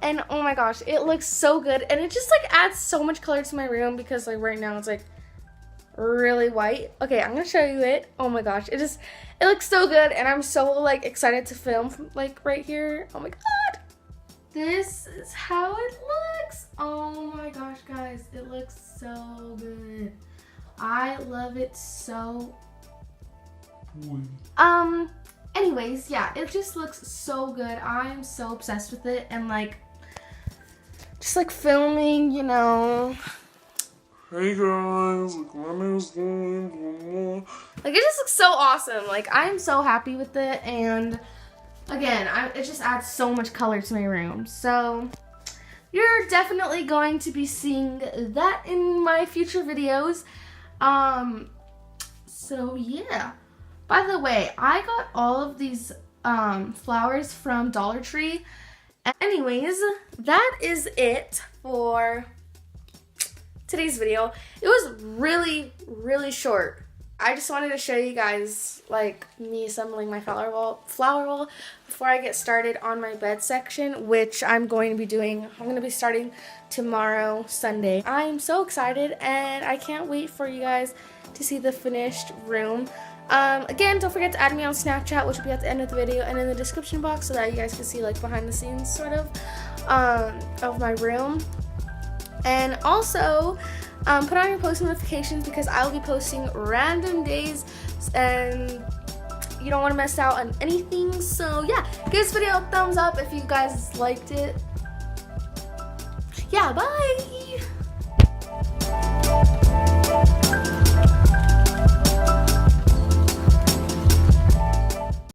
And oh my gosh, it looks so good. And it just like adds so much color to my room because like right now it's like really white. Okay, I'm gonna show you it. Oh my gosh, it looks so good, and I'm so like excited to film like right here. Oh my god, this is how it looks. Oh my gosh, guys, it looks so good. I love it so. Anyways, yeah, it just looks so good. I'm so obsessed with it, and like just like filming, you know. Hey guys, like my name's going. Like it just looks so awesome. Like I'm so happy with it, and again, it just adds so much color to my room. So you're definitely going to be seeing that in my future videos. So yeah. By the way, I got all of these flowers from Dollar Tree. Anyways, that is it for today's video. It was really, really short. I just wanted to show you guys like me assembling my flower wall before I get started on my bed section, which I'm going to be doing. I'm going to be starting tomorrow, Sunday. I'm so excited, and I can't wait for you guys to see the finished room. Again, don't forget to add me on Snapchat, which will be at the end of the video and in the description box, so that you guys can see like behind the scenes sort of my room. And also put on your post notifications because I will be posting random days and you don't want to miss out on anything. So yeah, give this video a thumbs up if you guys liked it. Yeah, bye.